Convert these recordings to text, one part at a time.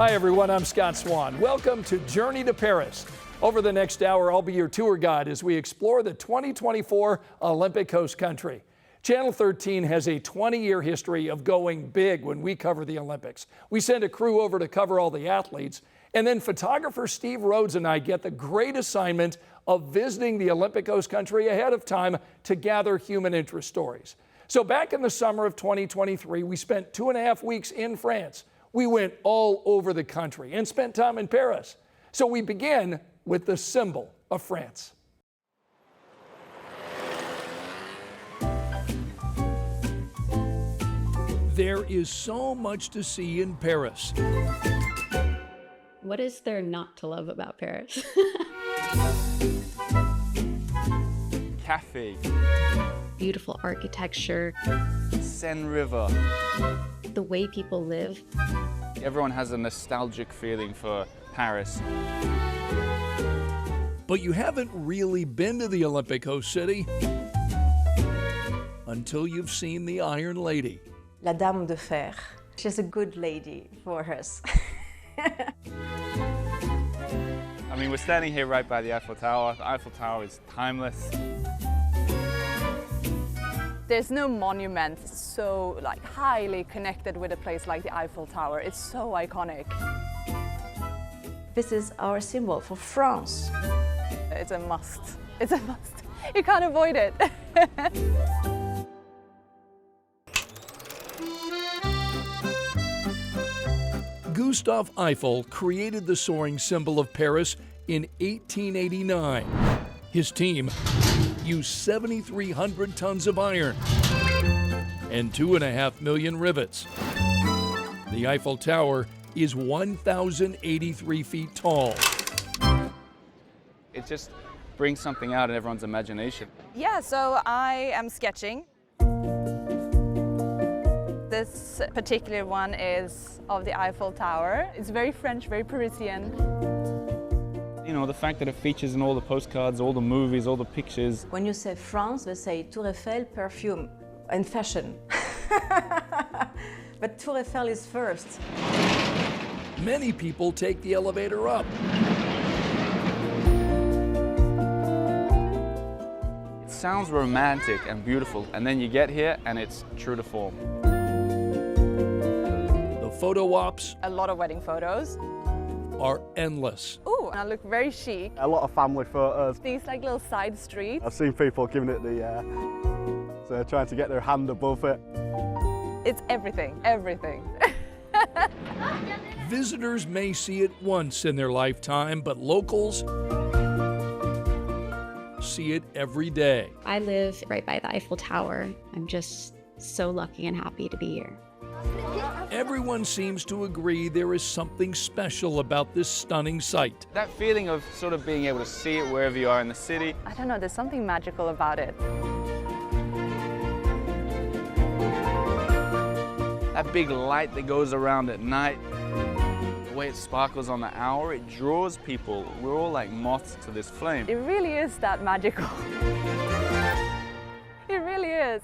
Hi everyone, I'm Scott Swan. Welcome to Journey to Paris. Over the next hour, I'll be your tour guide as we explore the 2024 Olympic host country. Channel 13 has a 20-year history of going big when we cover the Olympics. We send a crew over to cover all the athletes, and then photographer Steve Rhodes and I get the great assignment of visiting the Olympic host country ahead of time to gather human interest stories. So back in the summer of 2023, we spent 2.5 weeks in France. We went all over the country and spent time in Paris. So we begin with the symbol of France. There is so much to see in Paris. What is there not to love about Paris? Cafe. Beautiful architecture. Seine River. The way people live. Everyone has a nostalgic feeling for Paris. But you haven't really been to the Olympic host city until you've seen the Iron Lady. La Dame de Fer. She's a good lady for us. I mean, we're standing here right by the Eiffel Tower. The Eiffel Tower is timeless. There's no monument so highly connected with a place like the Eiffel Tower. It's so iconic. This is our symbol for France. It's a must. It's a must. You can't avoid it. Gustave Eiffel created the soaring symbol of Paris in 1889. His team used 7,300 tons of iron and 2.5 million rivets. The Eiffel Tower is 1,083 feet tall. It just brings something out in everyone's imagination. Yeah, so I am sketching. This particular one is of the Eiffel Tower. It's very French, very Parisian. You know, the fact that it features in all the postcards, all the movies, all the pictures. When you say France, they say Tour Eiffel, perfume, and fashion. But Tour Eiffel is first. Many people take the elevator up. It sounds romantic and beautiful, and then you get here and it's true to form. The photo ops A lot of wedding photos. are endless. Ooh, and I look very chic. A lot of family photos. These little side streets. I've seen people giving it the, so trying to get their hand above it. It's everything, everything. Visitors may see it once in their lifetime, but locals see it every day. I live right by the Eiffel Tower. I'm just so lucky and happy to be here. Everyone seems to agree there is something special about this stunning sight. That feeling of sort of being able to see it wherever you are in the city. I don't know, there's something magical about it. That big light that goes around at night, the way it sparkles on the hour, it draws people. We're all like moths to this flame. It really is that magical. It really is.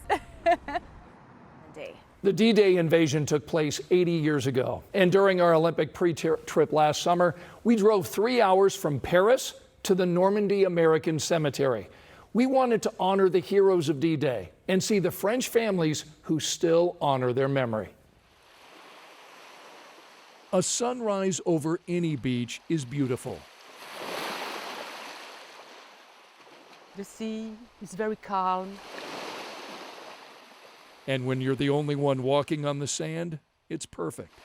The D-Day invasion took place 80 years ago, and during our Olympic pre-trip last summer, we drove 3 hours from Paris to the Normandy American Cemetery. We wanted to honor the heroes of D-Day and see the French families who still honor their memory. A sunrise over any beach is beautiful. The sea is very calm. And when you're the only one walking on the sand, it's perfect.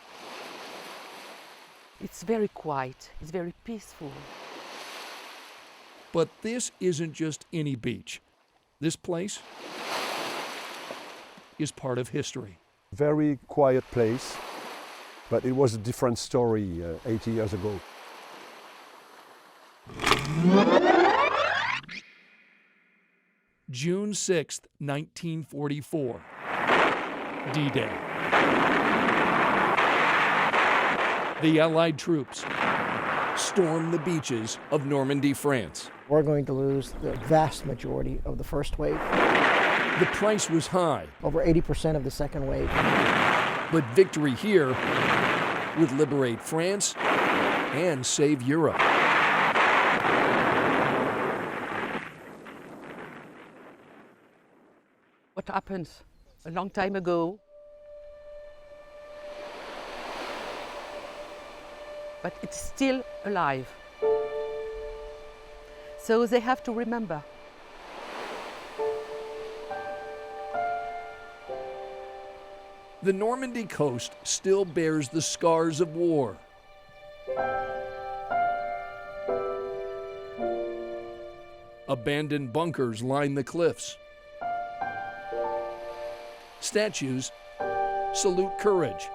It's very quiet. It's very peaceful. But this isn't just any beach. This place is part of history. Very quiet place, but it was a different story 80 years ago. June 6th, 1944. D-Day. The Allied troops stormed the beaches of Normandy, France. We're going to lose the vast majority of the first wave. The price was high. Over 80% of the second wave. But victory here would liberate France and save Europe. What happened a long time ago, but it's still alive. So they have to remember. The Normandy coast still bears the scars of war. Abandoned bunkers line the cliffs. Statues salute courage.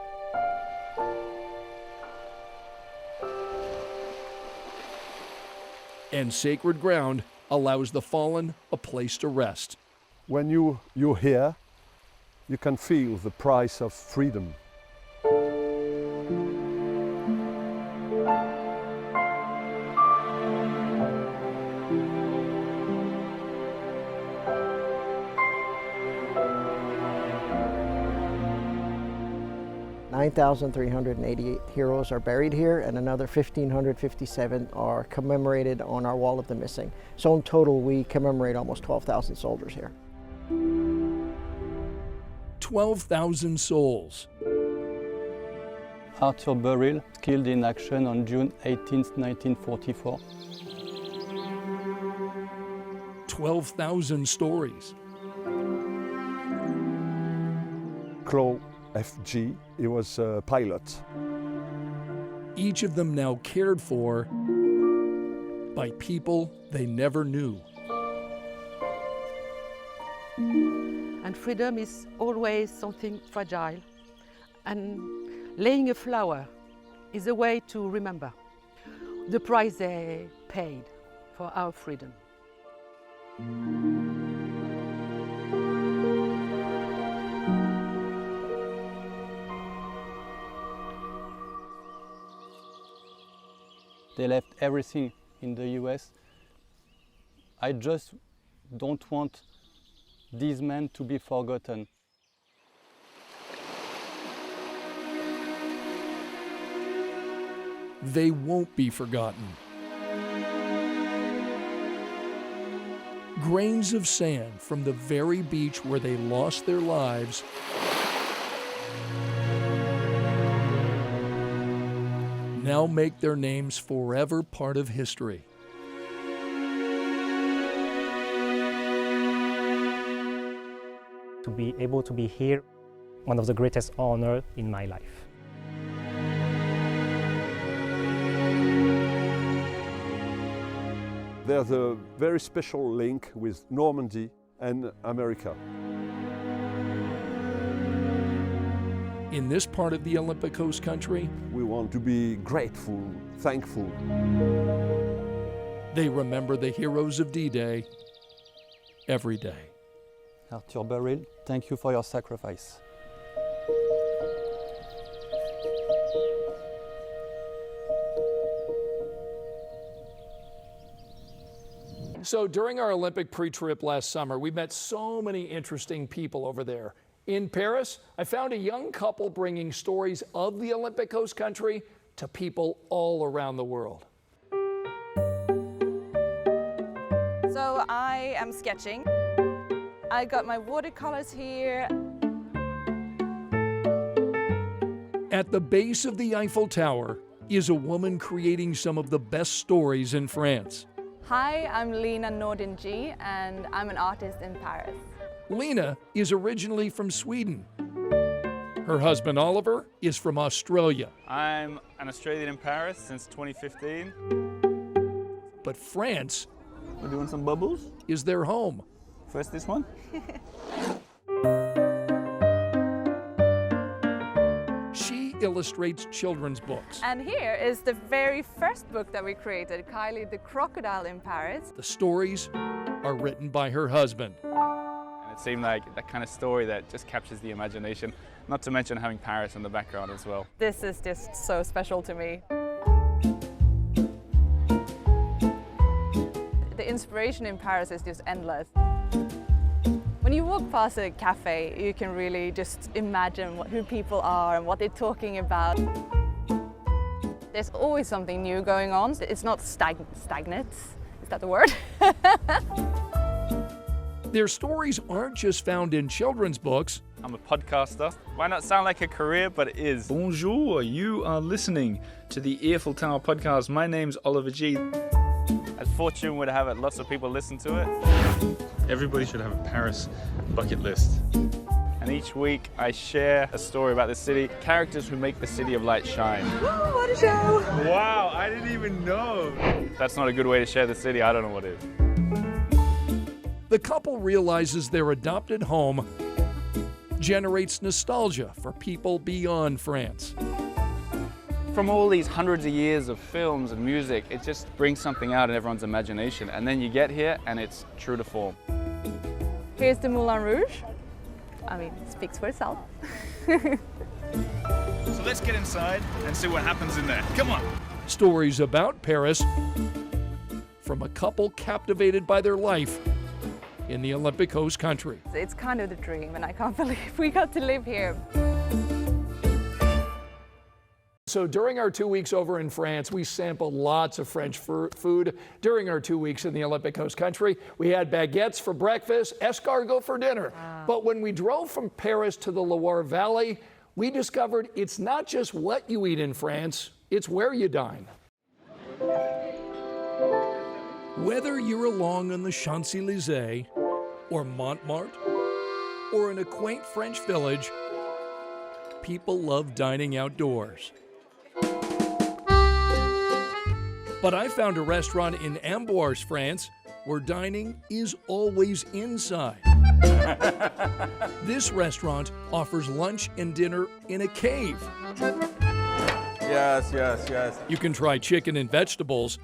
And sacred ground allows the fallen a place to rest. When you're here, you can feel the price of freedom. (9,388) heroes are buried here, and another 1,557 are commemorated on our Wall of the Missing. So in total, we commemorate almost 12,000 soldiers here. 12,000 souls. Arthur Burrell, killed in action on June 18, 1944. 12,000 stories. Claude FG, he was a pilot. Each of them now cared for by people they never knew. And freedom is always something fragile. And laying a flower is a way to remember the price they paid for our freedom. They left everything in the US. I just don't want these men to be forgotten. They won't be forgotten. Grains of sand from the very beach where they lost their lives now make their names forever part of history. To be able to be here, one of the greatest honors in my life. There's a very special link with Normandy and America. In this part of the Olympic Coast country, We want to be grateful, thankful. they remember the heroes of D-Day every day. Arthur Burrell, thank you for your sacrifice. So during our Olympic pre-trip last summer, we met so many interesting people over there. In Paris, I found a young couple bringing stories of the Olympic Coast country to people all around the world. So I am sketching. I got my watercolors here. At the base of the Eiffel Tower is a woman creating some of the best stories in France. Hi, I'm Lena Nordin G, and I'm an artist in Paris. Lena is originally from Sweden. Her husband Oliver is from Australia. I'm an Australian in Paris since 2015. But France We're doing some bubbles. is their home. First this one. She illustrates children's books. And here is the very first book that we created, Kylie the Crocodile in Paris. The stories are written by her husband. And it seemed like that kind of story that just captures the imagination, not to mention having Paris in the background as well. This is just so special to me. The inspiration in Paris is just endless. When you walk past a cafe, you can really just imagine who people are and what they're talking about. There's always something new going on. It's not stagnant. Is that the word? Their stories aren't just found in children's books. I'm a podcaster. Might not sound like a career, but it is. Bonjour, you are listening to the Eiffel Tower podcast. My name's Oliver G. As fortune would have it, lots of people listen to it. Everybody should have a Paris bucket list. And each week I share a story about the city, characters who make the city of light shine. Oh, what a show! Wow, I didn't even know. That's not a good way to share the city. I don't know what is. The couple realizes their adopted home generates nostalgia for people beyond France. From all these hundreds of years of films and music, it just brings something out in everyone's imagination. And then you get here and it's true to form. Here's the Moulin Rouge. I mean, it speaks for itself. So let's get inside and see what happens in there. Come on. Stories about Paris from a couple captivated by their life in the Olympic host country. It's kind of the dream, and I can't believe we got to live here. So during our 2 weeks over in France, we sampled lots of French food. During our 2 weeks in the Olympic host country, we had baguettes for breakfast, escargot for dinner. But when we drove from Paris to the Loire Valley, we discovered it's not just what you eat in France, it's where you dine. Whether you're along on the Champs-Élysées, or Montmartre, or in a quaint French village, people love dining outdoors. But I found a restaurant in Amboise, France, where dining is always inside. This restaurant offers lunch and dinner in a cave. Yes. You can try chicken and vegetables,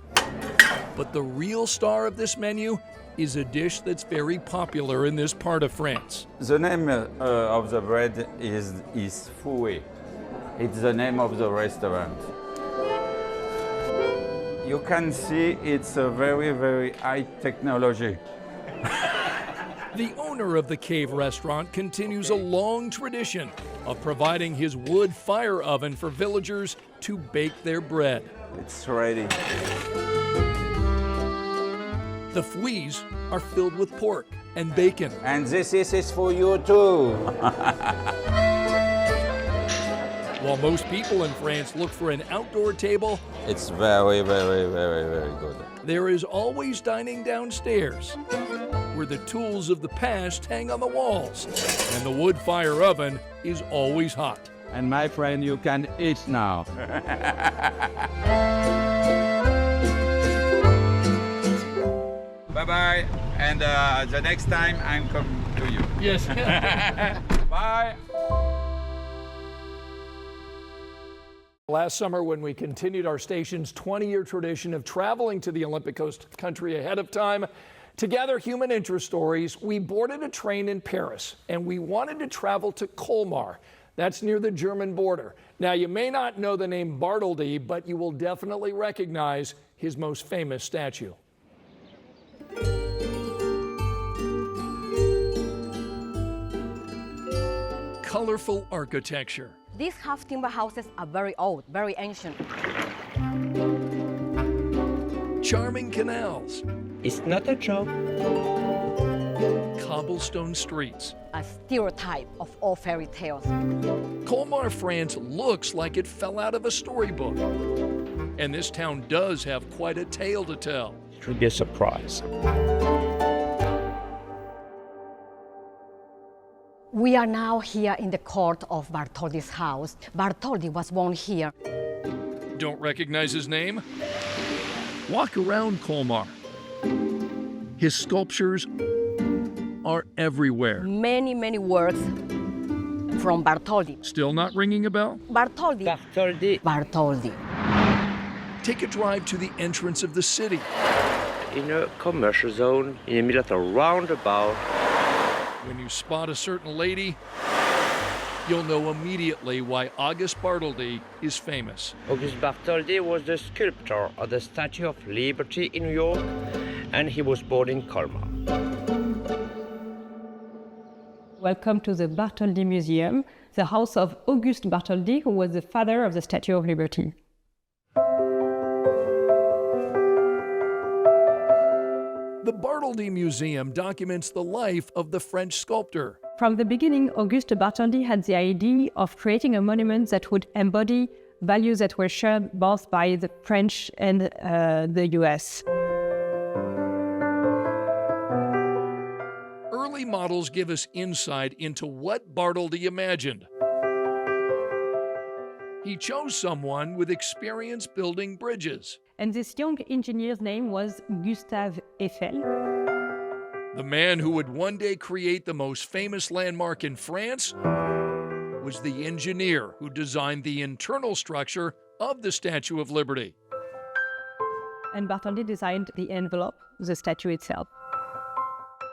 but the real star of this menu is a dish that's very popular in this part of France. The name of the bread is fouet. It's the name of the restaurant. You can see it's a very, very high technology. The owner of the cave restaurant continues a long tradition of providing his wood fire oven for villagers to bake their bread. It's ready. The fouets are filled with pork and bacon. And this is for you too. While most people in France look for an outdoor table, it's very, very, very, very good. There is always dining downstairs, where the tools of the past hang on the walls, and the wood fire oven is always hot. And my friend, you can eat now. Bye-bye, and the next time I'm coming to you. Yes. Bye. Last summer, when we continued our station's 20-year tradition of traveling to the Olympic host country ahead of time to gather human interest stories, we boarded a train in Paris, and we wanted to travel to Colmar. That's near the German border. Now, you may not know the name Bartholdi, but you will definitely recognize his most famous statue. Colorful architecture. These half timber houses are very old, very ancient. Charming canals. It's not a joke. Cobblestone streets. A stereotype of all fairy tales. Colmar, France looks like it fell out of a storybook. And this town does have quite a tale to tell. It will be a surprise. We are now here in the court of Bartholdi's house. Bartholdi was born here. Don't recognize his name? Walk around Colmar. His sculptures are everywhere. Many, many works from Bartholdi. Still not ringing a bell? Bartholdi. Bartholdi. Bartholdi. Take a drive to the entrance of the city. In a commercial zone, in the middle of a roundabout. When you spot a certain lady, you'll know immediately why Auguste Bartholdi is famous. Auguste Bartholdi was the sculptor of the Statue of Liberty in New York, and he was born in Colmar. Welcome to the Bartholdi Museum, the house of Auguste Bartholdi, who was the father of the Statue of Liberty. Bartholdi Museum documents the life of the French sculptor. From the beginning, Auguste Bartholdi had the idea of creating a monument that would embody values that were shared both by the French and the US. Early models give us insight into what Bartholdi imagined. He chose someone with experience building bridges. And this young engineer's name was Gustave Eiffel. The man who would one day create the most famous landmark in France was the engineer who designed the internal structure of the Statue of Liberty. And Bartholdi designed the envelope, the statue itself.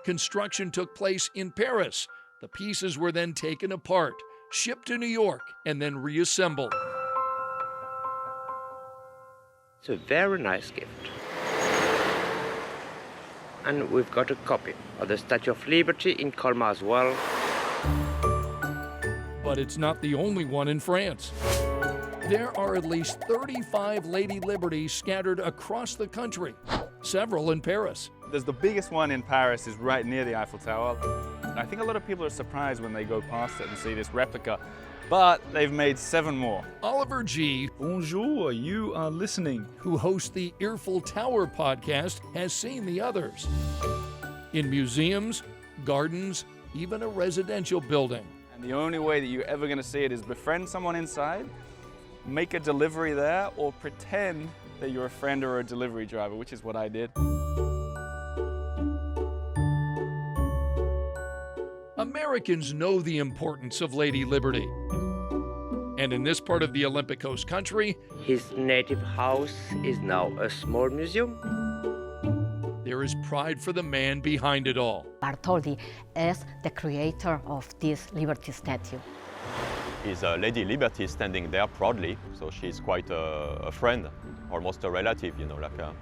Construction took place in Paris. The pieces were then taken apart, shipped to New York, and then reassembled. It's a very nice gift. And we've got a copy of the Statue of Liberty in Colmar as well. But it's not the only one in France. There are at least 35 Lady Liberties scattered across the country, several in Paris. There's the biggest one in Paris, is right near the Eiffel Tower. I think a lot of people are surprised when they go past it and see this replica, but they've made 7 more. Oliver G, bonjour, you are listening, who hosts the Eiffel Tower podcast, has seen the others. In museums, gardens, even a residential building. And the only way that you're ever going to see it is befriend someone inside, make a delivery there, or pretend that you're a friend or a delivery driver, which is what I did. Americans know the importance of Lady Liberty. And in this part of the Olympic Coast country, his native house is now a small museum. There is pride for the man behind it all. Bartholdi is the creator of this Liberty statue. Is Lady Liberty standing there proudly, so she's quite a friend, almost a relative, you know, like a...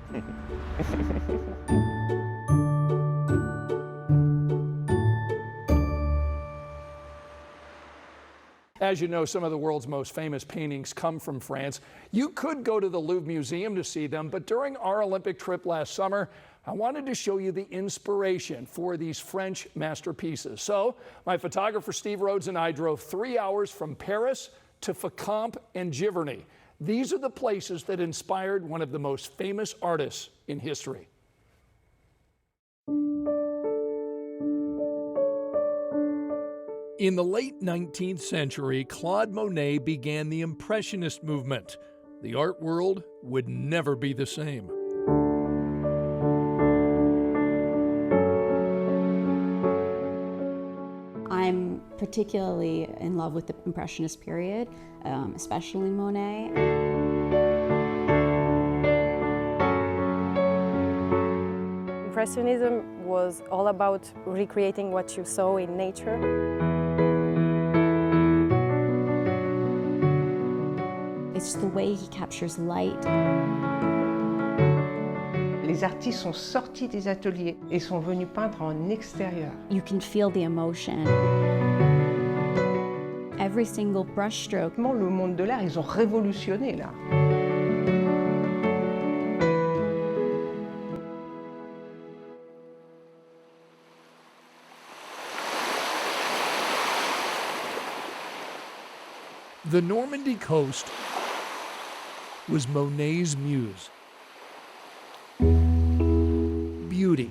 As you know, some of the world's most famous paintings come from France. You could go to the Louvre Museum to see them, but during our Olympic trip last summer, I wanted to show you the inspiration for these French masterpieces. So my photographer Steve Rhodes and I drove 3 hours from Paris to Fécamp and Giverny. These are the places that inspired one of the most famous artists in history. In the late 19th century, Claude Monae began the Impressionist movement. The art world would never be the same. I'm particularly in love with the Impressionist period, especially Monet. Impressionism was all about recreating what you saw in nature. It's the way he captures light. Les artistes sont sortis des ateliers et sont venus peindre en extérieur. You can feel the emotion. Every single brushstroke. Le monde de l'art, ils ont révolutionné l'art. The Normandy coast was Monet's muse. Beauty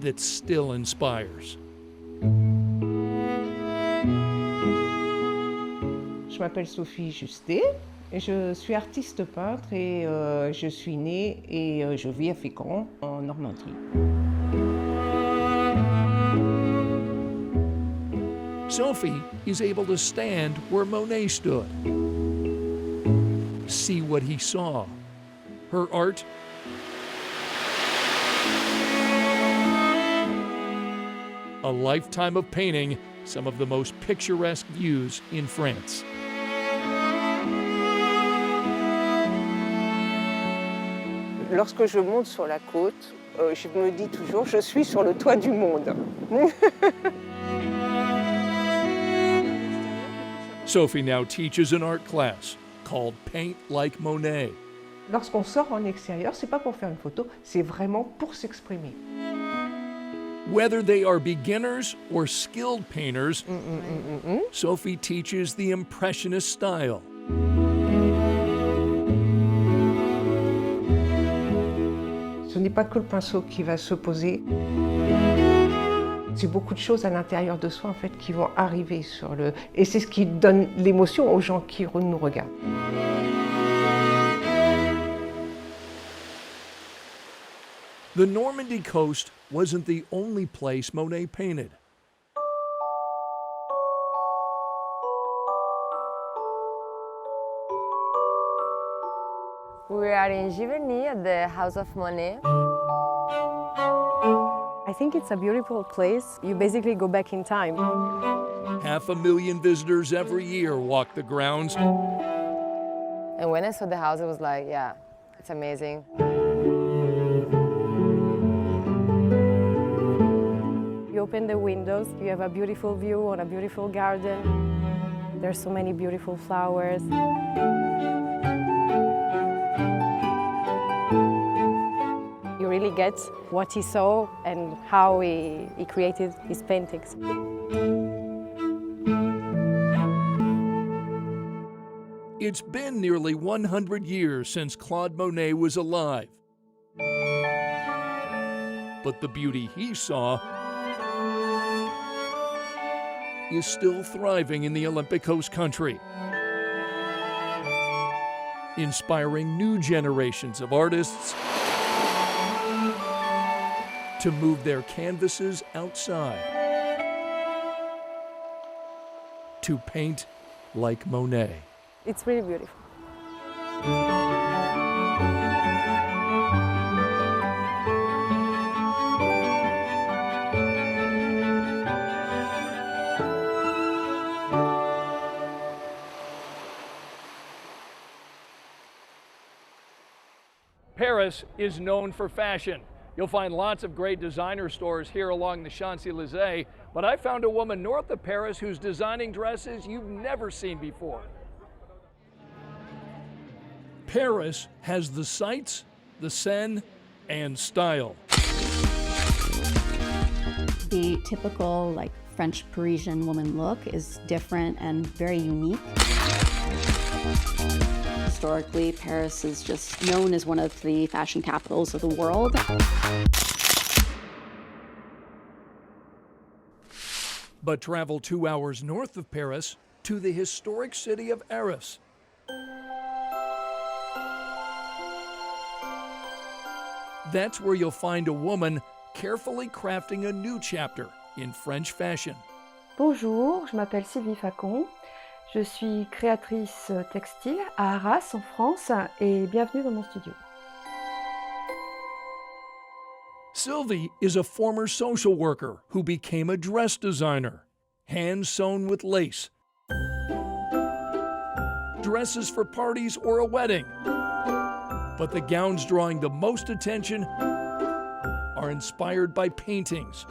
that still inspires. Je m'appelle Sophie Justet et je suis artiste peintre et je suis née et je vis à Fécamp en Normandie. Sophie is able to stand where Monet stood, see what he saw. Her art a lifetime of painting some of the most picturesque views in France. Lorsque je monte sur la côte, je me dis toujours, je suis sur le toit du monde. Sophie now teaches an art class called Paint Like Monet. Lorsqu'on sort en extérieur, c'est pas pour faire une photo, c'est vraiment pour s'exprimer. Whether they are beginners or skilled painters, Sophie teaches the Impressionist style. Ce n'est pas que le pinceau qui va se poser. C'est beaucoup de choses à l'intérieur de soi en fait qui vont arriver sur le... Et c'est ce qui donne l'émotion aux gens qui nous regardent. The Normandy coast wasn't the only place Monet painted. We are in Giverny at the house of Monet. I think it's a beautiful place. You basically go back in time. 500,000 visitors every year walk the grounds. And when I saw the house, I was like, yeah, it's amazing. You open the windows, you have a beautiful view on a beautiful garden. There's so many beautiful flowers. You really get what he saw and how he created his paintings. It's been nearly 100 years since Claude Monae was alive. But the beauty he saw is still thriving in the Olympic Coast country, inspiring new generations of artists to move their canvases outside, to paint like Monet. It's really beautiful. Paris is known for fashion. You'll find lots of great designer stores here along the Champs-Élysées, but I found a woman north of Paris who's designing dresses you've never seen before. Paris has the sights, the Seine, and style. The typical French Parisian woman look is different and very unique. Historically, Paris is just known as one of the fashion capitals of the world. But travel 2 hours north of Paris to the historic city of Arras. That's where you'll find a woman carefully crafting a new chapter in French fashion. Bonjour, je m'appelle Sylvie Facon. Je suis créatrice textile à Arras, en France, et bienvenue dans mon studio. Sylvie is a former social worker who became a dress designer, hand-sewn with lace. Dresses for parties or a wedding. But the gowns drawing the most attention are inspired by paintings,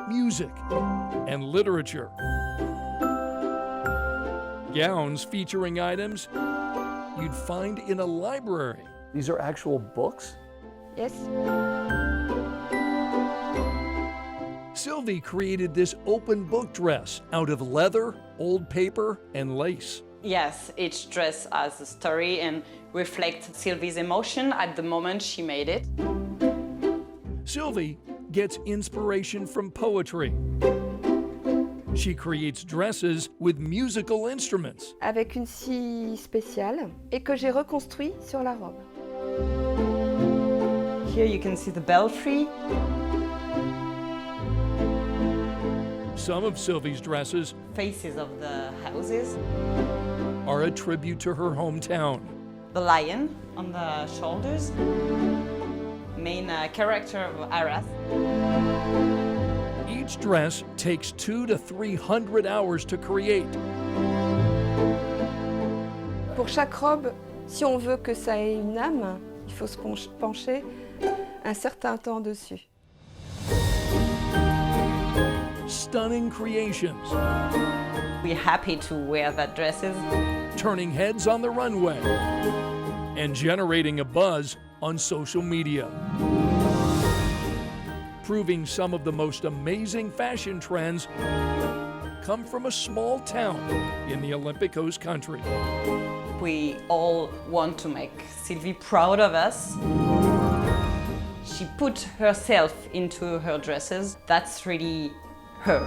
music, and literature. Gowns featuring items you'd find in a library. These are actual books? Yes. Sylvie created this open book dress out of leather, old paper, and lace. Yes, each dress has a story and reflects Sylvie's emotion at the moment she made it. Sylvie gets inspiration from poetry. She creates dresses with musical instruments. Avec une scie spéciale et que j'ai reconstruit sur la robe. Here you can see the belfry. Some of Sylvie's dresses, faces of the houses, are a tribute to her hometown. The lion on the shoulders, main character of Arras. Each dress takes 200 to 300 hours to create. Pour chaque robe, si on veut que ça ait une âme, il faut se pencher un certain temps dessus. Stunning creations. We're happy to wear that dresses. Turning heads on the runway. and generating a buzz on social media, proving some of the most amazing fashion trends come from a small town in the Olympic host country. We all want to make Sylvie proud of us. She put herself into her dresses. That's really her.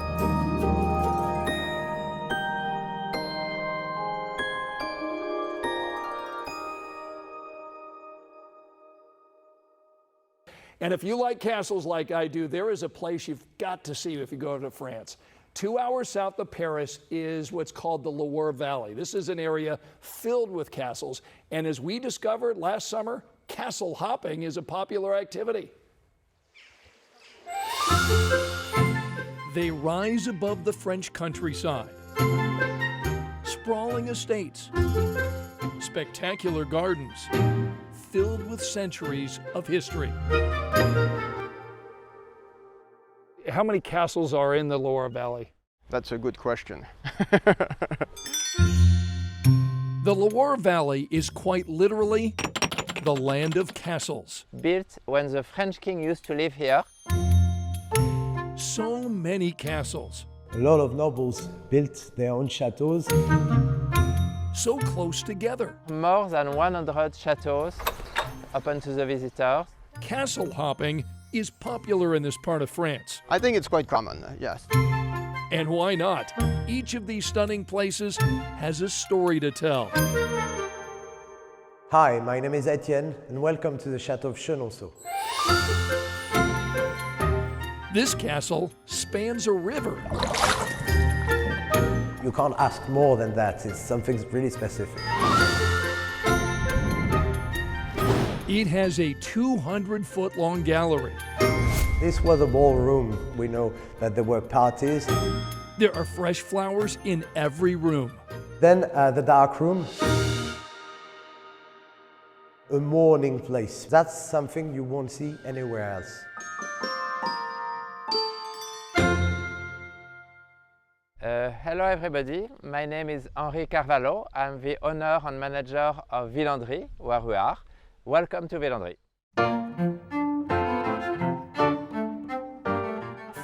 And if you like castles like I do, there is a place you've got to see if you go to France. 2 hours south of Paris is what's called the Loire Valley. This is an area filled with castles. And as we discovered last summer, castle hopping is a popular activity. They rise above the French countryside. Sprawling estates, spectacular gardens, filled with centuries of history. How many castles are in the Loire Valley? That's a good question. The Loire Valley is quite literally the land of castles. Built when the French king used to live here. So many castles. A lot of nobles built their own chateaus. So close together. More than 100 chateaus open to the visitors. Castle hopping is popular in this part of France. I think it's quite common, yes. And why not? Each of these stunning places has a story to tell. Hi, my name is Etienne, and welcome to the Château of Chenonceau. This castle spans a river. You can't ask more than that. It's something really specific. It has a 200-foot-long gallery. This was a ballroom. We know that there were parties. There are fresh flowers in every room. Then the dark room. A mourning place. That's something you won't see anywhere else. Hello everybody, my name is Henri Carvalho. I'm the owner and manager of Villandry, where we are. Welcome to Villandry.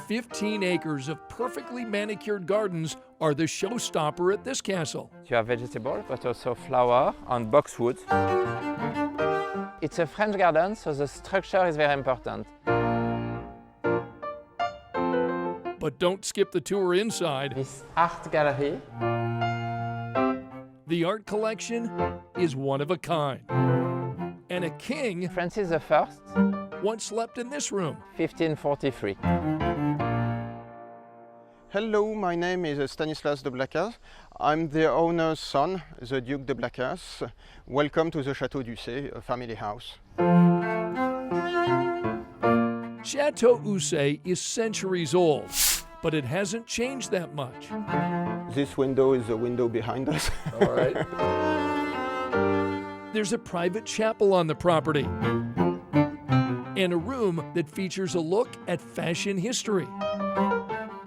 15 acres of perfectly manicured gardens are the showstopper at this castle. You have vegetable, but also flower and boxwood. It's a French garden, so the structure is very important. But don't skip the tour inside. This art gallery. The art collection is one of a kind. And a king, Francis I, once slept in this room. 1543. Hello, my name is Stanislas de Blacas. I'm the owner's son, the Duke de Blacas. Welcome to the Château d'Ussé, a family house. Château Ussé is centuries old, but it hasn't changed that much. This window is the window behind us. All right. There's a private chapel on the property and a room that features a look at fashion history.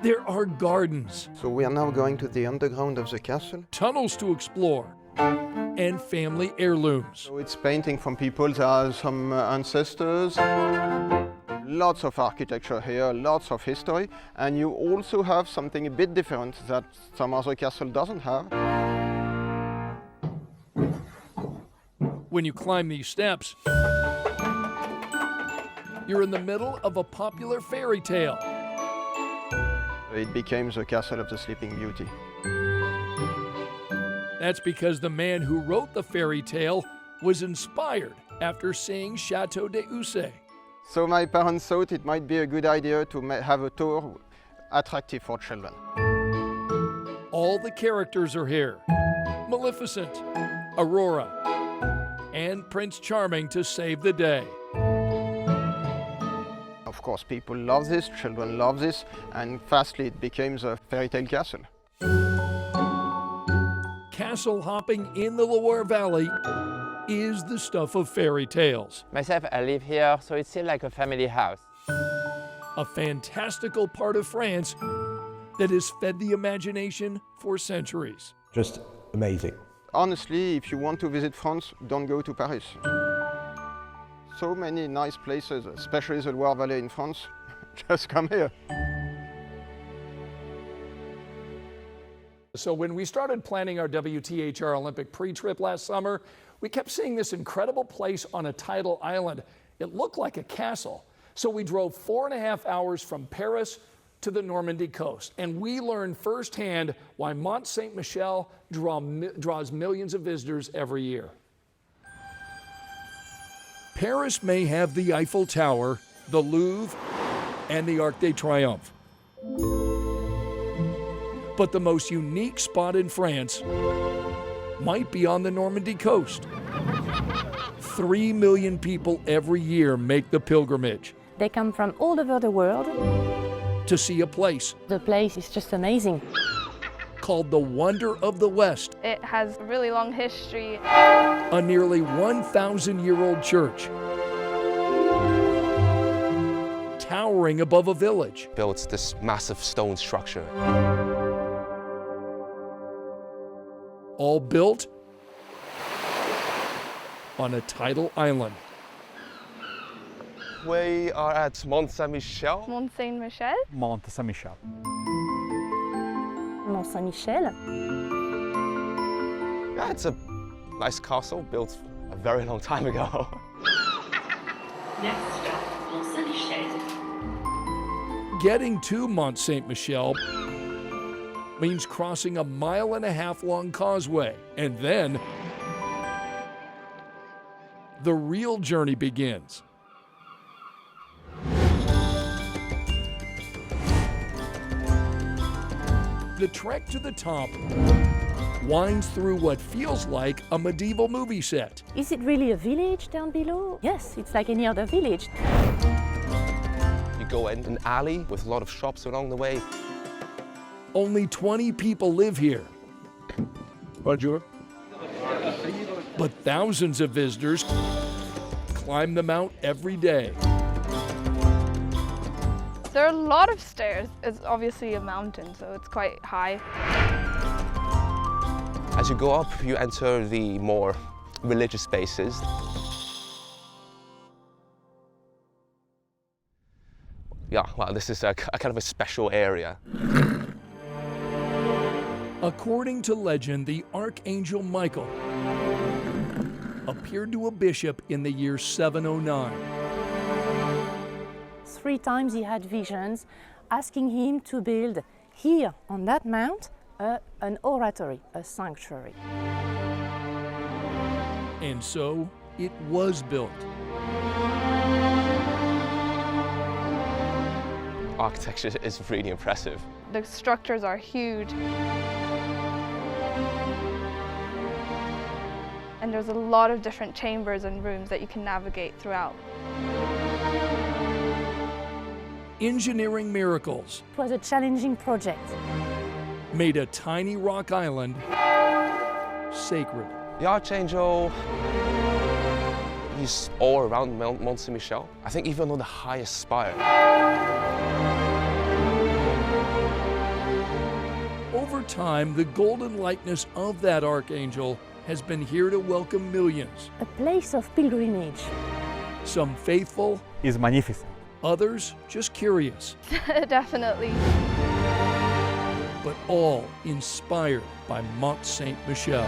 There are gardens. So we are now going to the underground of the castle. Tunnels to explore and family heirlooms. So it's painting from people that are some ancestors. Lots of architecture here, lots of history, and you also have something a bit different that some other castle doesn't have. When you climb these steps, you're in the middle of a popular fairy tale. It became the castle of the Sleeping Beauty. That's because the man who wrote the fairy tale was inspired after seeing Château d'Ussé. So my parents thought it might be a good idea to have a tour attractive for children. All the characters are here. Maleficent, Aurora, and Prince Charming to save the day. Of course, people love this, children love this, and fastly it became a fairy tale castle. Castle hopping in the Loire Valley is the stuff of fairy tales. Myself, I live here, so it's still like a family house. A fantastical part of France that has fed the imagination for centuries. Just amazing. honestly, if you want to visit France, don't go to Paris. So many nice places, especially the Loire Valley in France. Just come here. So when we started planning our WTHR Olympic pre-trip last summer, we kept seeing this incredible place on a tidal island. It looked like a castle. So we drove 4.5 hours from Paris to the Normandy coast, and we learned firsthand why Mont St Michel draws millions of visitors every year. Paris may have the Eiffel Tower, the Louvre, and the Arc de Triomphe. But the most unique spot in France might be on the Normandy coast. 3 million people every year make the pilgrimage. They come from all over the world to see a place. The place is just amazing. Called the Wonder of the West. It has a really long history. A nearly 1,000-year-old church. Towering above a village. Built this massive stone structure. All built on a tidal island. We are at Mont St Michel. Mont St Michel. Mont St Michel. Mont St Michel. Yeah, it's a nice castle built a very long time ago. Next stop, Mont St Michel. Getting to Mont St Michel means crossing a 1.5 mile long causeway, and then the real journey begins. The trek to the top winds through what feels like a medieval movie set. Is it really a village down below? Yes, it's like any other village. You go in an alley with a lot of shops along the way. Only 20 people live here. Bonjour. But thousands of visitors climb the mount every day. There are a lot of stairs. It's obviously a mountain, so it's quite high. As you go up, you enter the more religious spaces. Yeah, well, this is a kind of a special area. According to legend, the Archangel Michael appeared to a bishop in the year 709. 3 times he had visions asking him to build here on that mount an oratory, a sanctuary. And so it was built. Architecture is really impressive. The structures are huge. And there's a lot of different chambers and rooms that you can navigate throughout. Engineering miracles. It was a challenging project. Made a tiny rock island sacred. The Archangel, he's all around Mont St Michel. I think even on the highest spire. Over time, the golden likeness of that archangel has been here to welcome millions. A place of pilgrimage. Some faithful. Is magnificent. Others just curious. Definitely. But all inspired by Mont St Michel.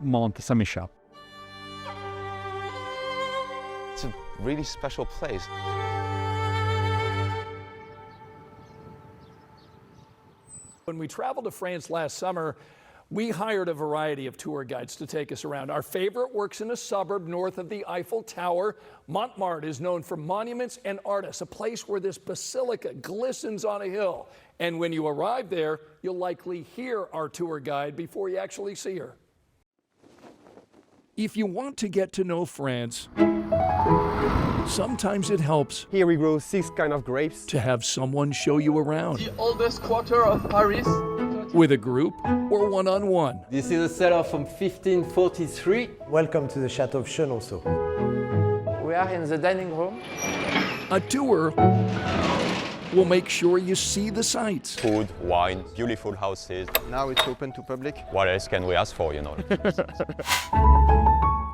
Mont St Michel. It's a really special place. When we traveled to France last summer, we hired a variety of tour guides to take us around. Our favorite works in a suburb north of the Eiffel Tower. Montmartre is known for monuments and artists, a place where this basilica glistens on a hill. And when you arrive there, you'll likely hear our tour guide before you actually see her. If you want to get to know France, sometimes it helps. Here we grow 6 kinds of grapes. To have someone show you around. The oldest quarter of Paris. With a group or one-on-one. This is a cellar from 1543. Welcome to the Chateau of Chenonceau. We are in the dining room. A tour We'll make sure you see the sights. Food, wine, beautiful houses. Now it's open to public. What else can we ask for, you know?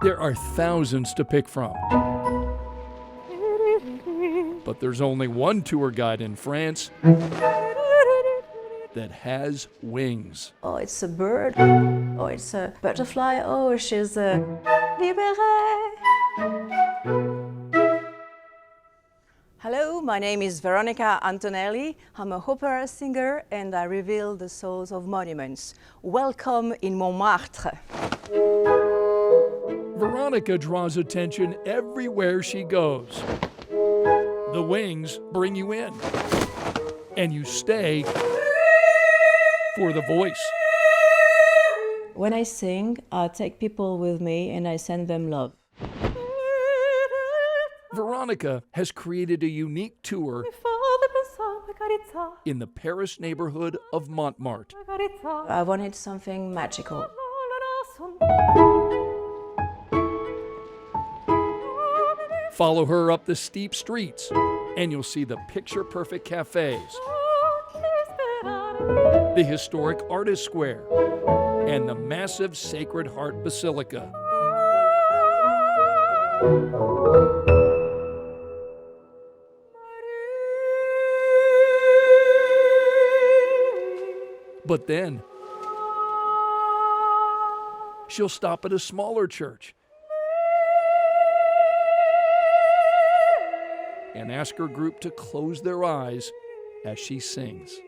There are thousands to pick from. But there's only one tour guide in France that has wings. Oh, it's a bird. Oh, it's a butterfly. Oh, she's a libérée. Hello, my name is Veronica Antonelli. I'm a opera singer and I reveal the souls of monuments. Welcome in Montmartre. Veronica draws attention everywhere she goes. The wings bring you in, and you stay for the voice. When I sing, I take people with me and I send them love. Veronica has created a unique tour in the Paris neighborhood of Montmartre. I wanted something magical. Follow her up the steep streets, and you'll see the picture-perfect cafes, the historic Artist Square, and the massive Sacred Heart Basilica. But then, she'll stop at a smaller church and ask her group to close their eyes as she sings.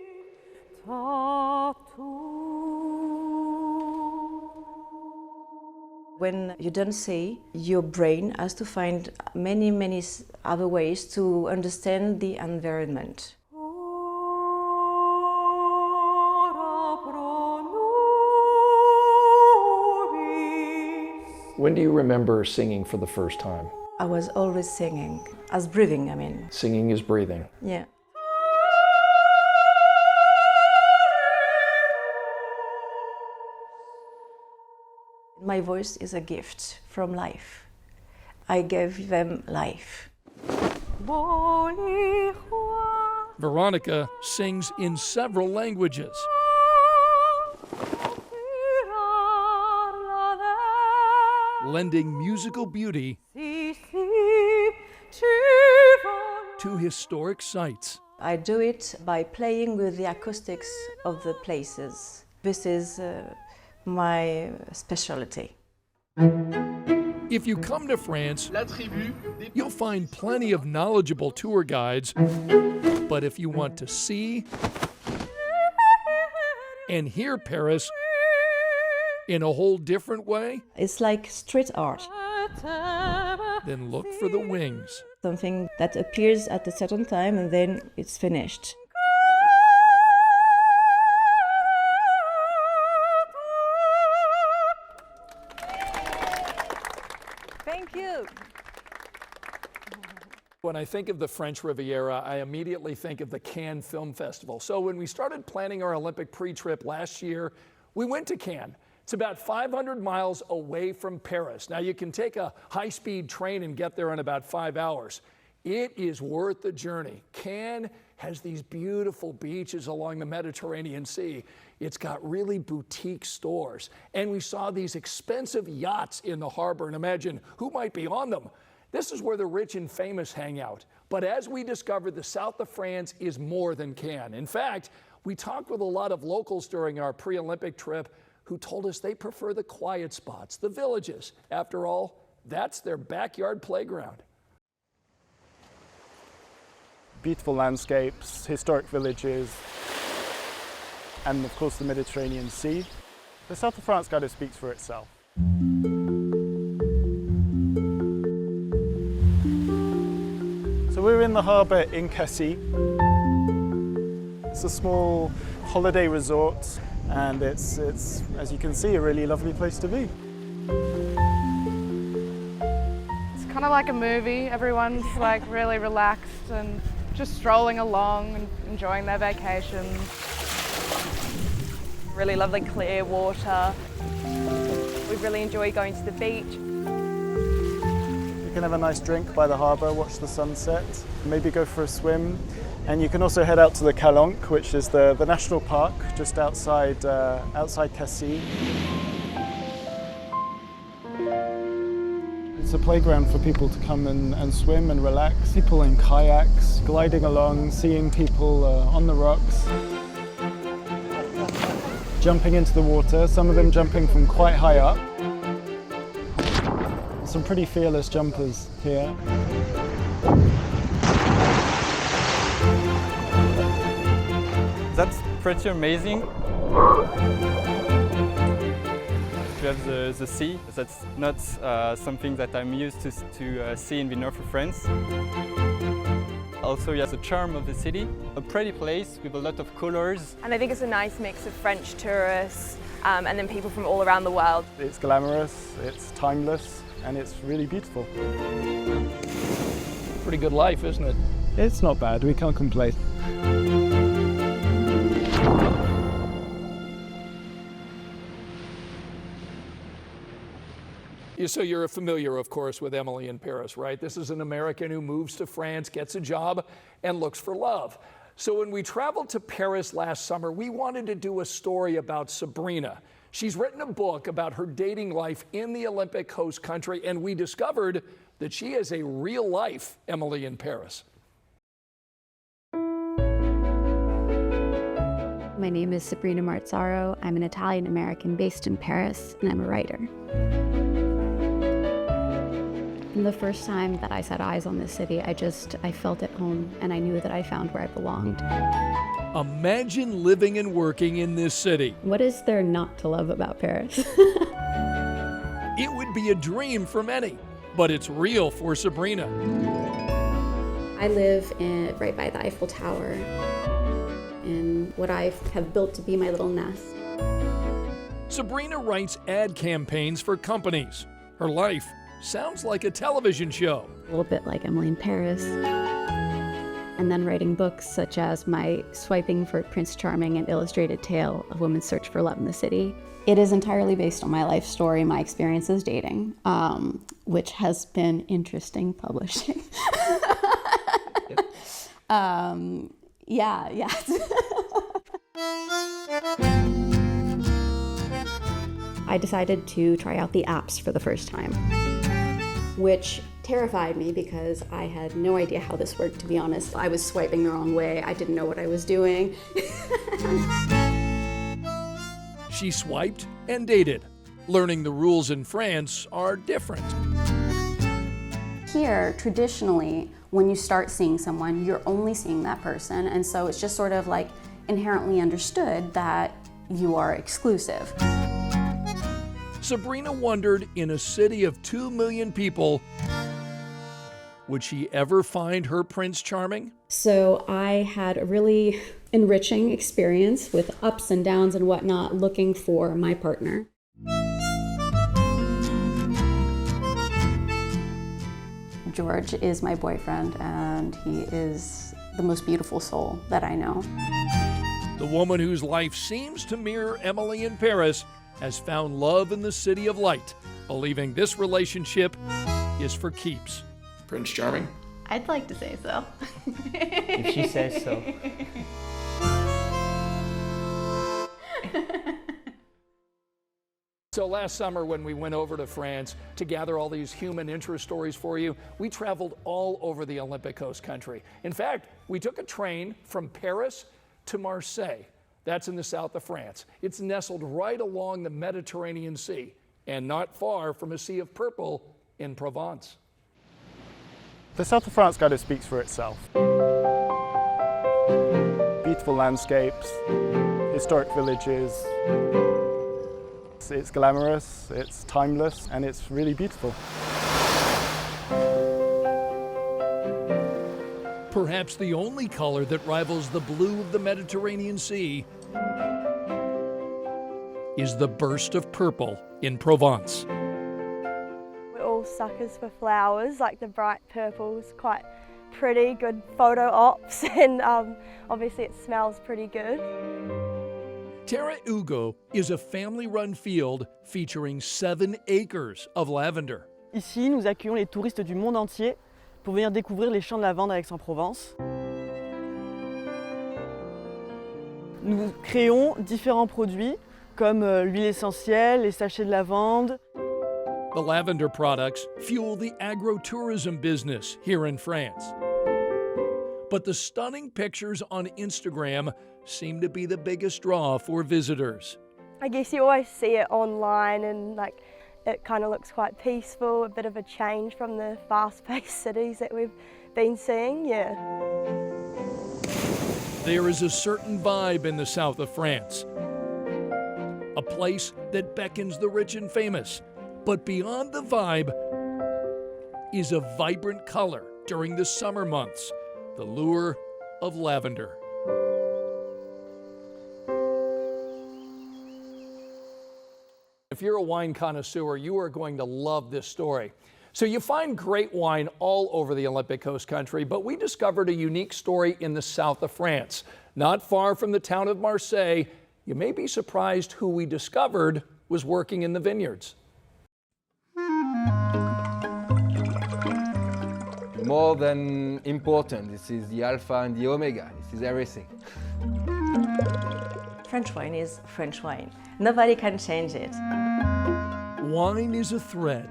When you don't see, your brain has to find many other ways to understand the environment. When do you remember singing for the first time? I was always singing, as breathing, I mean. Singing is breathing. Yeah. My voice is a gift from life. I gave them life. Veronica sings in several languages. Lending musical beauty to historic sites. I do it by playing with the acoustics of the places. This is my specialty. If you come to France, you'll find plenty of knowledgeable tour guides. But if you want to see and hear Paris in a whole different way, it's like street art. Then look for the wings. Something that appears at a certain time and then it's finished. Thank you. When I think of the French Riviera, I immediately think of the Cannes Film Festival. So when we started planning our Olympic pre-trip last year, we went to Cannes. It's about 500 miles away from Paris. Now, you can take a high-speed train and get there in about 5 hours. It is worth the journey. Cannes has these beautiful beaches along the Mediterranean Sea. It's got really boutique stores. And we saw these expensive yachts in the harbor, and imagine who might be on them. This is where the rich and famous hang out. But as we discovered, the south of France is more than Cannes. In fact, we talked with a lot of locals during our pre-Olympic trip who told us they prefer the quiet spots, the villages. After all, that's their backyard playground. Beautiful landscapes, historic villages, and of course the Mediterranean Sea. The south of France kind of speaks for itself. So we're in the harbour in Cassis. It's a small holiday resort, and it's, as you can see, a really lovely place to be. It's kind of like a movie. Everyone's like really relaxed and just strolling along and enjoying their vacation. Really lovely clear water. We really enjoy going to the beach. You You can have a nice drink by the harbour, watch the sunset, maybe go for a swim. And you can also head out to the Calanque, which is the national park just outside Cassis. It's a playground for people to come and swim and relax. People in kayaks, gliding along, seeing people on the rocks. Jumping into the water, some of them jumping from quite high up. Some pretty fearless jumpers here. That's pretty amazing. We have the sea. That's not something that I'm used to see in the north of France. Also, you have the charm of the city, a pretty place with a lot of colors. And I think it's a nice mix of French tourists and then people from all around the world. It's glamorous, it's timeless, and it's really beautiful. Pretty good life, isn't it? It's not bad, we can't complain. So you're familiar, of course, with Emily in Paris, right? This is an American who moves to France, gets a job, and looks for love. So when we traveled to Paris last summer, we wanted to do a story about Sabrina. She's written a book about her dating life in the Olympic host country, and we discovered that she is a real-life Emily in Paris. My name is Sabrina Marzaro. I'm an Italian-American based in Paris, and I'm a writer. From the first time that I set eyes on this city, I felt at home, and I knew that I found where I belonged. Imagine living and working in this city. What is there not to love about Paris? It would be a dream for many, but it's real for Sabrina. I live right by the Eiffel Tower, in what I have built to be my little nest. Sabrina writes ad campaigns for companies. Her life sounds like a television show. A little bit like Emily in Paris. And then writing books such as my Swiping for Prince Charming and Illustrated Tale of Women's Search for Love in the City. It is entirely based on my life story, my experiences dating, which has been interesting publishing. Yeah. I decided to try out the apps for the first time, which terrified me because I had no idea how this worked, to be honest. I was swiping the wrong way. I didn't know what I was doing. She swiped and dated, learning the rules in France are different. Here, traditionally, when you start seeing someone, you're only seeing that person, and so it's just sort of like inherently understood that you are exclusive. Sabrina wondered, in a city of 2 million people, would she ever find her Prince Charming? So I had a really enriching experience with ups and downs and whatnot, looking for my partner. George is my boyfriend, and he is the most beautiful soul that I know. The woman whose life seems to mirror Emily in Paris has found love in the city of light, believing this relationship is for keeps. Prince Charming? I'd like to say so. If she says so. So last summer when we went over to France to gather all these human interest stories for you, we traveled all over the Olympic host country. In fact, we took a train from Paris to Marseille. That's in the south of France. It's nestled right along the Mediterranean Sea and not far from a sea of purple in Provence. The south of France kind of speaks for itself. Beautiful landscapes, historic villages. It's glamorous, it's timeless, and it's really beautiful. Perhaps the only color that rivals the blue of the Mediterranean Sea is the burst of purple in Provence. We're all suckers for flowers, like the bright purples, quite pretty, good photo ops, and obviously it smells pretty good. Terra Ugo is a family-run field featuring 7 acres of lavender. Ici, nous accueillons les touristes du monde entier pour venir découvrir les champs de lavande à Aix-en-Provence. Nous créons différents produits comme l'huile essentielle, les sachets de lavande. The lavender products fuel the agro-tourism business here in France. But the stunning pictures on Instagram seem to be the biggest draw for visitors. I guess you always see it online and it kind of looks quite peaceful, a bit of a change from the fast-paced cities that we've been seeing, yeah. There is a certain vibe in the south of France, a place that beckons the rich and famous. But beyond the vibe is a vibrant color during the summer months, the lure of lavender. If you're a wine connoisseur, you are going to love this story. So you find great wine all over the Olympic Coast country, but we discovered a unique story in the south of France. Not far from the town of Marseille, you may be surprised who we discovered was working in the vineyards. More than important, this is the alpha and the omega, this is everything. French wine is French wine. Nobody can change it. Wine is a thread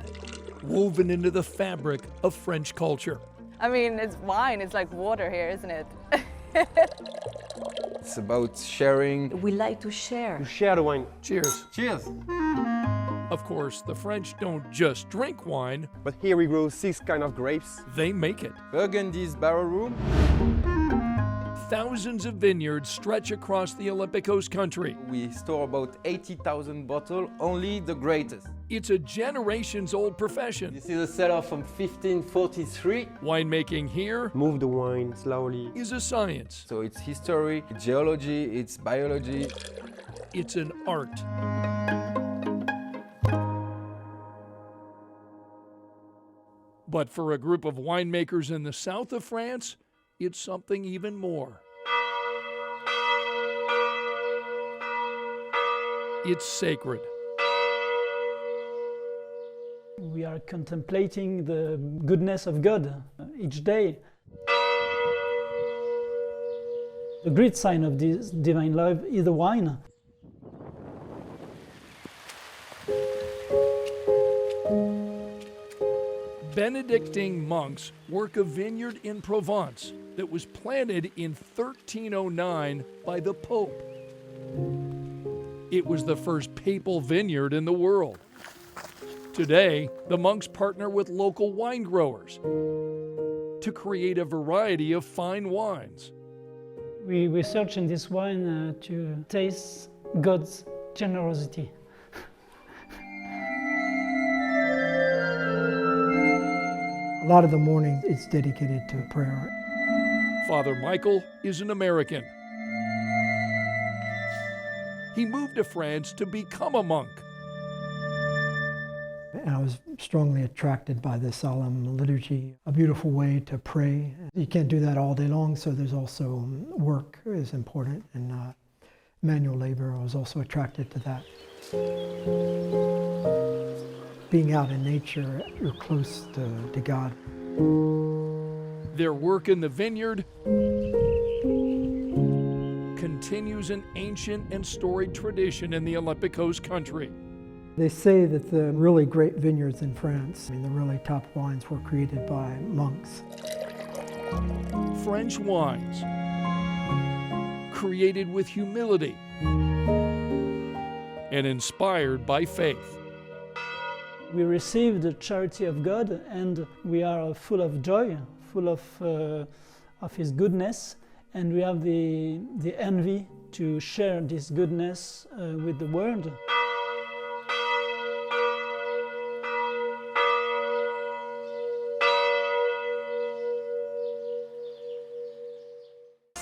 woven into the fabric of French culture. I mean, it's wine, it's like water here, isn't it? It's about sharing. We like to share. To share the wine. Cheers. Cheers. Of course, the French don't just drink wine. But here we grow 6 kinds of grapes. They make it. Burgundy's barrel room. Thousands of vineyards stretch across the Olympic Coast country. We store about 80,000 bottles, only the greatest. It's a generations-old profession. This is a cellar from 1543. Winemaking here Move the wine slowly. is a science. So it's history, it's geology, it's biology. It's an art. But for a group of winemakers in the south of France, it's something even more. It's sacred. We are contemplating the goodness of God each day. The great sign of this divine love is the wine. Benedictine monks work a vineyard in Provence that was planted in 1309 by the Pope. It was the first papal vineyard in the world. Today, the monks partner with local wine growers to create a variety of fine wines. We search in this wine to taste God's generosity. A lot of the morning is dedicated to prayer. Father Michael is an American. He moved to France to become a monk. And I was strongly attracted by the solemn liturgy, a beautiful way to pray. You can't do that all day long, so there's also work is important, and manual labor. I was also attracted to that. Being out in nature, you're close to God. Their work in the vineyard continues an ancient and storied tradition in the Olympic Coast country. They say that the really great vineyards in France, the really top wines were created by monks. French wines, created with humility and inspired by faith. We receive the charity of God, and we are full of joy, full of His goodness, and we have the envy to share this goodness with the world.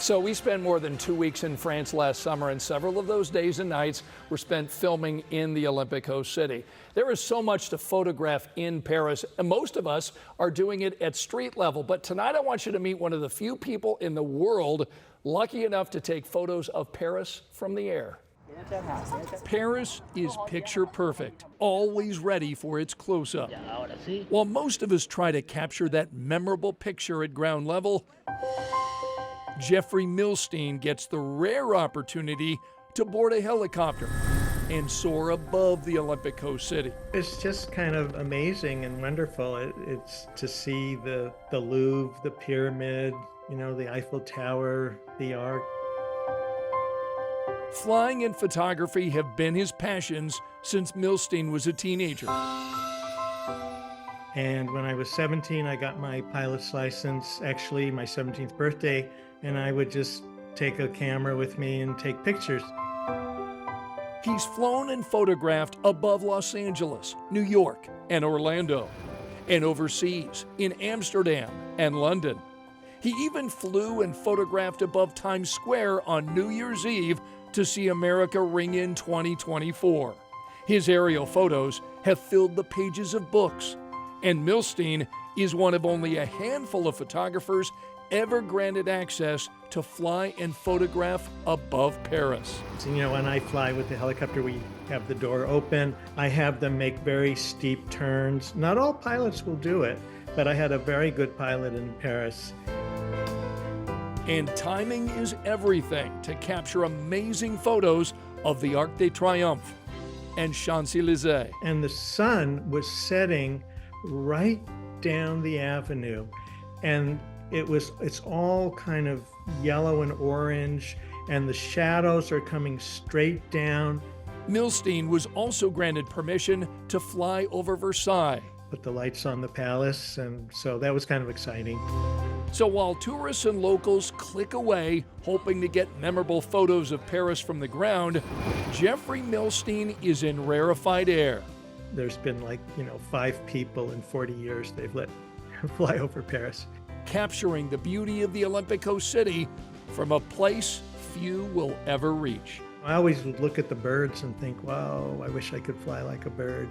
So we spent more than 2 weeks in France last summer, and several of those days and nights were spent filming in the Olympic Coast city. There is so much to photograph in Paris, and most of us are doing it at street level. But tonight I want you to meet one of the few people in the world lucky enough to take photos of Paris from the air. Paris is picture perfect, always ready for its close-up. While most of us try to capture that memorable picture at ground level, Jeffrey Milstein gets the rare opportunity to board a helicopter and soar above the Olympic coast city. It's just kind of amazing and wonderful. It's to see the Louvre, the pyramid, you know, the Eiffel Tower, the Arc. Flying and photography have been his passions since Milstein was a teenager. And when I was 17, I got my pilot's license, actually my 17th birthday, and I would just take a camera with me and take pictures. He's flown and photographed above Los Angeles, New York, and Orlando, and overseas in Amsterdam and London. He even flew and photographed above Times Square on New Year's Eve to see America ring in 2024. His aerial photos have filled the pages of books, and Milstein is one of only a handful of photographers ever granted access to fly and photograph above Paris. So, you know, when I fly with the helicopter, we have the door open. I have them make very steep turns. Not all pilots will do it, but I had a very good pilot in Paris. And timing is everything to capture amazing photos of the Arc de Triomphe and Champs-Élysées. And the sun was setting right down the avenue, and it's all kind of yellow and orange, and the shadows are coming straight down. Milstein was also granted permission to fly over Versailles. Put the lights on the palace, and so that was kind of exciting. So while tourists and locals click away, hoping to get memorable photos of Paris from the ground, Jeffrey Milstein is in rarefied air. There's been 5 people in 40 years they've let fly over Paris. Capturing the beauty of the Olympic coast city from a place few will ever reach. I always look at the birds and think, wow, I wish I could fly like a bird.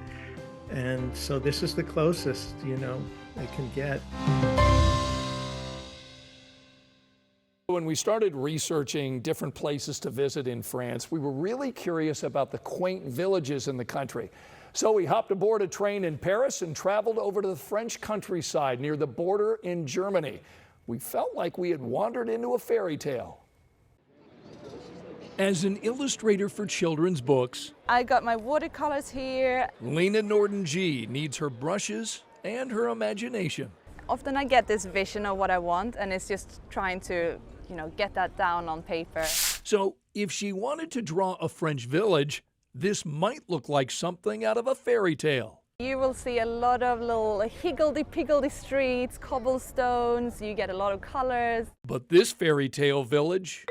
And so this is the closest, I can get. When we started researching different places to visit in France, we were really curious about the quaint villages in the country. So we hopped aboard a train in Paris and traveled over to the French countryside near the border in Germany. We felt like we had wandered into a fairy tale. As an illustrator for children's books, I got my watercolors here. Lena Nordin G needs her brushes and her imagination. Often I get this vision of what I want, and it's just trying to, get that down on paper. So if she wanted to draw a French village, this might look like something out of a fairy tale. You will see a lot of little higgledy-piggledy streets, cobblestones, you get a lot of colors. But this fairy tale village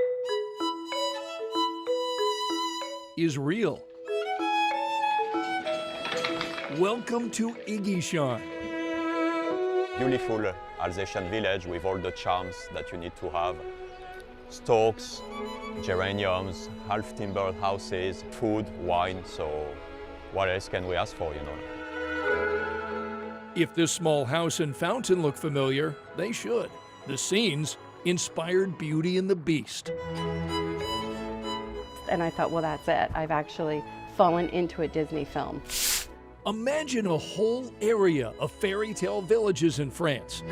is real. Welcome to Igishon. Beautiful Alsatian village with all the charms that you need to have. Stokes, geraniums, half-timbered houses, food, wine, so what else can we ask for, If this small house and fountain look familiar, they should. The scenes inspired Beauty and the Beast. And I thought, well, that's it. I've actually fallen into a Disney film. Imagine a whole area of fairy tale villages in France.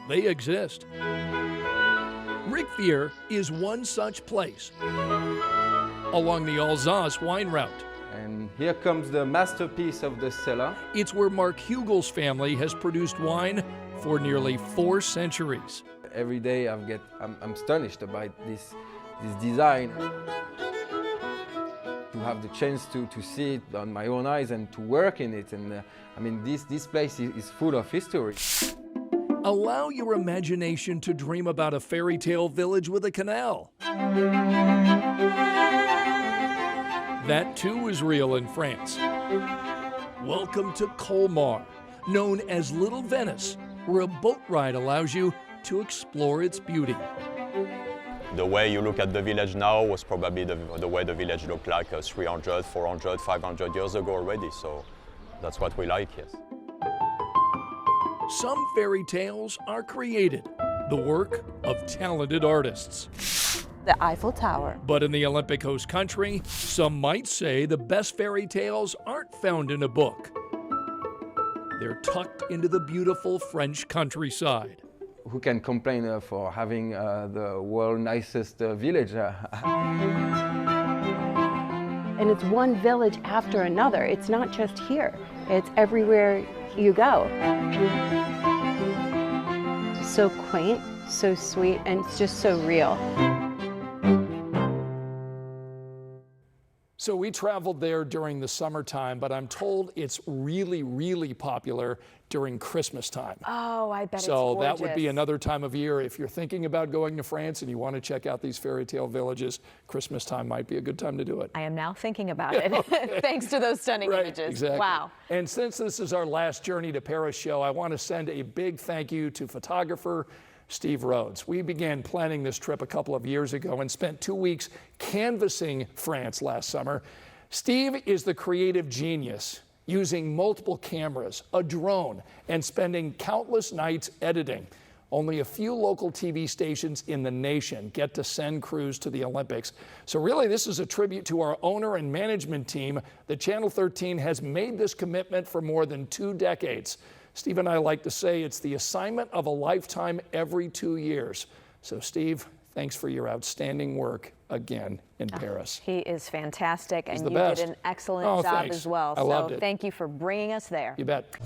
They exist. Ricvier is one such place along the Alsace wine route. And here comes the masterpiece of the cellar. It's where Mark Hugel's family has produced wine for nearly 4 centuries. Every day I'm astonished about this design. To have the chance to see it on my own eyes and to work in it. And this place is full of history. Allow your imagination to dream about a fairy tale village with a canal. That too is real in France. Welcome to Colmar, known as Little Venice, where a boat ride allows you to explore its beauty. The way you look at the village now was probably the way the village looked like 300, 400, 500 years ago already, so that's what we like, yes. Some fairy tales are created, the work of talented artists. The Eiffel Tower. But in the Olympic host country, some might say the best fairy tales aren't found in a book. They're tucked into the beautiful French countryside. Who can complain for having the world's nicest village? And it's one village after another. It's not just here. It's everywhere you go. It's so quaint, so sweet, and it's just so real. So we traveled there during the summertime, but I'm told it's really, really popular during Christmas time. Oh, I bet it's So gorgeous. that would be another time of year. If you're thinking about going to France and you want to check out these fairy tale villages, Christmas time might be a good time to do it. I am now thinking about it, thanks to those stunning images. Exactly. Wow. And since this is our last Journey to Paris show, I want to send a big thank you to photographer Steve Rhodes. We began planning this trip a couple of years ago and spent 2 weeks canvassing France last summer. Steve is the creative genius, using multiple cameras, a drone, and spending countless nights editing. Only a few local TV stations in the nation get to send crews to the Olympics. So really, this is a tribute to our owner and management team that Channel 13 has made this commitment for more than 2 decades. Steve and I like to say it's the assignment of a lifetime every 2 years. So Steve, thanks for your outstanding work again in Paris. He is fantastic, and you best. did an excellent job thanks. as well. I loved it. Thank you for bringing us there. You bet.